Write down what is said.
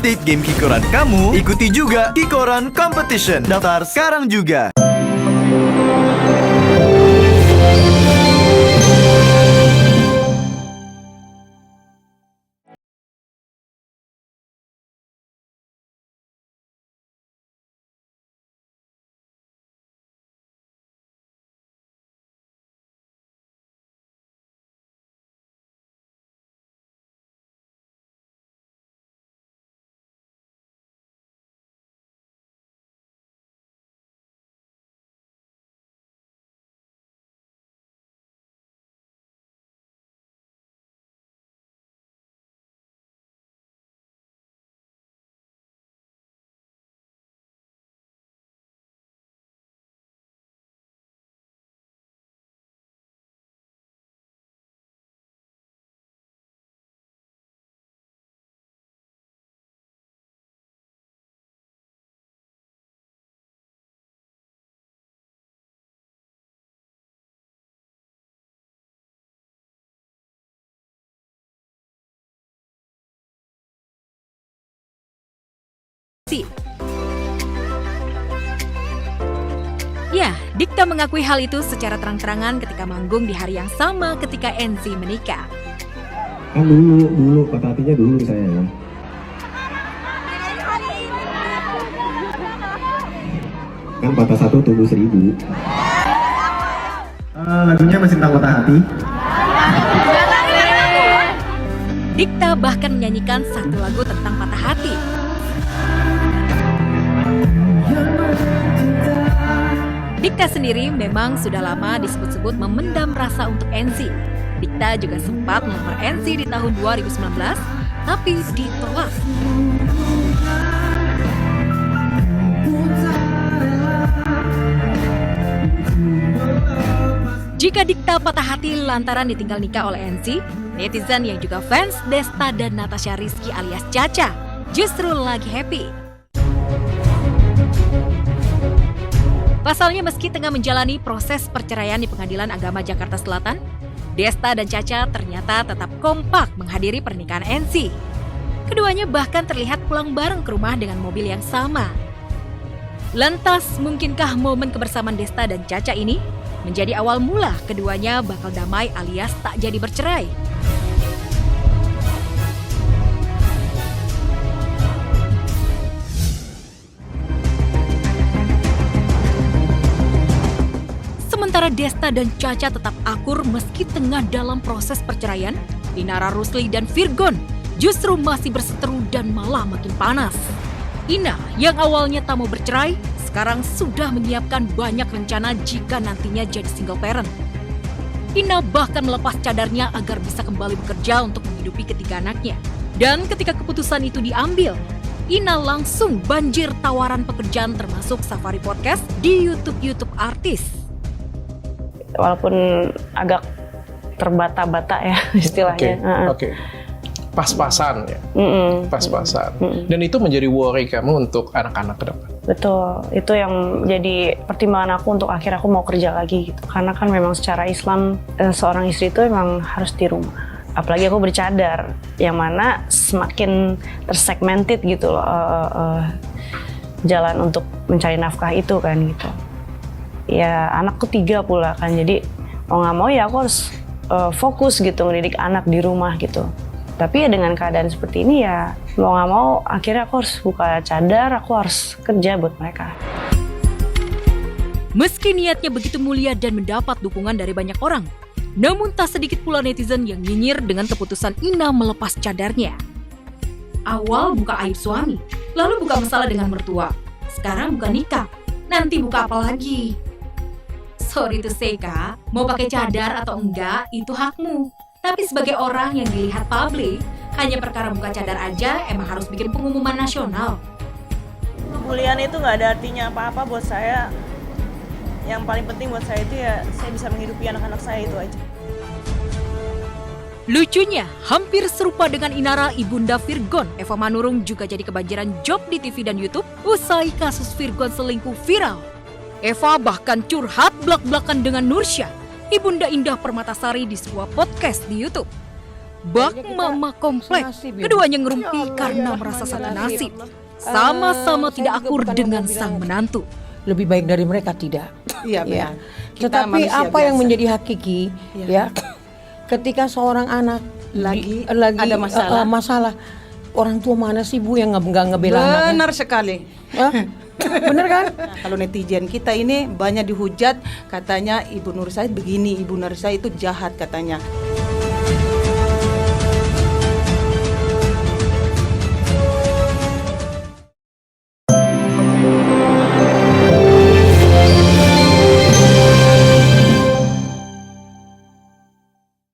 update game Kikoran kamu, ikuti juga Kikoran Competition. Daftar sekarang juga. Ya, Dikta mengakui hal itu secara terang-terangan ketika manggung di hari yang sama ketika NC menikah. Kan dulu patah hatinya dulu saya ya. Kan patah satu tumbuh 1000. Lagunya masih tentang patah hati. Dikta bahkan menyanyikan satu lagu tentang patah hati. Dikta sendiri memang sudah lama disebut-sebut memendam rasa untuk NC. Dikta juga sempat melamar NC di tahun 2019, tapi ditolak. Jika Dikta patah hati lantaran ditinggal nikah oleh NC, netizen yang juga fans Desta dan Natasha Rizky alias Caca justru lagi happy. Pasalnya meski tengah menjalani proses perceraian di Pengadilan Agama Jakarta Selatan, Desta dan Caca ternyata tetap kompak menghadiri pernikahan NC. Keduanya bahkan terlihat pulang bareng ke rumah dengan mobil yang sama. Lantas, mungkinkah momen kebersamaan Desta dan Caca ini menjadi awal mula keduanya bakal damai alias tak jadi bercerai? Sementara Desta dan Caca tetap akur meski tengah dalam proses perceraian, Inara Rusli dan Virgon justru masih berseteru dan malah makin panas. Ina yang awalnya tak mau bercerai, sekarang sudah menyiapkan banyak rencana jika nantinya jadi single parent. Ina bahkan melepas cadarnya agar bisa kembali bekerja untuk menghidupi ketiga anaknya. Dan ketika keputusan itu diambil, Ina langsung banjir tawaran pekerjaan termasuk Safari Podcast di YouTube artis. Walaupun agak terbata-bata ya istilahnya. Oke. Pas-pasan ya. Pas-pasan. Dan itu menjadi worry kamu untuk anak-anak ke depan. Betul. Itu yang jadi pertimbangan aku untuk akhirnya aku mau kerja lagi gitu. Karena kan memang secara Islam seorang istri itu memang harus di rumah. Apalagi aku bercadar, yang mana semakin tersegmented gitu loh jalan untuk mencari nafkah itu kan gitu. Ya anakku 3 pula kan, jadi mau nggak mau ya aku harus fokus gitu ngedidik anak di rumah gitu. Tapi ya dengan keadaan seperti ini ya mau nggak mau akhirnya aku harus buka cadar, aku harus kerja buat mereka. Meski niatnya begitu mulia dan mendapat dukungan dari banyak orang, namun tak sedikit pula netizen yang nyinyir dengan keputusan Ina melepas cadarnya. Awal buka aib suami, lalu buka masalah dengan mertua, sekarang buka nikah, nanti buka apa lagi? Sorry to say Kak, mau pakai cadar atau enggak itu hakmu. Tapi sebagai orang yang dilihat publik, hanya perkara buka cadar aja emang harus bikin pengumuman nasional. Kemuliaan itu nggak ada artinya apa-apa buat saya. Yang paling penting buat saya itu ya saya bisa menghidupi anak-anak saya, itu aja. Lucunya, hampir serupa dengan Inara, ibunda Virgon, Eva Manurung juga jadi kebanjiran job di TV dan YouTube usai kasus Virgon selingkuh viral. Eva bahkan curhat belak-belakan dengan Nursya, ibunda Indah Permatasari di sebuah podcast di YouTube. Bak mama komplek, keduanya ngerumpi karena merasa satu nasib. Sama-sama tidak akur dengan sang menantu. Lebih baik dari mereka tidak. Iya benar. Kita Tetapi manusia apa yang biasa. menjadi hakiki ya, ketika seorang anak Lagi ada ada masalah, orang tua mana sih Bu yang nggak ngebela anaknya? Benar sekali. Hah? Bener kan? Nah, kalau netizen kita ini banyak dihujat, katanya Ibu Nur Said begini, Ibu Nur Said itu jahat katanya.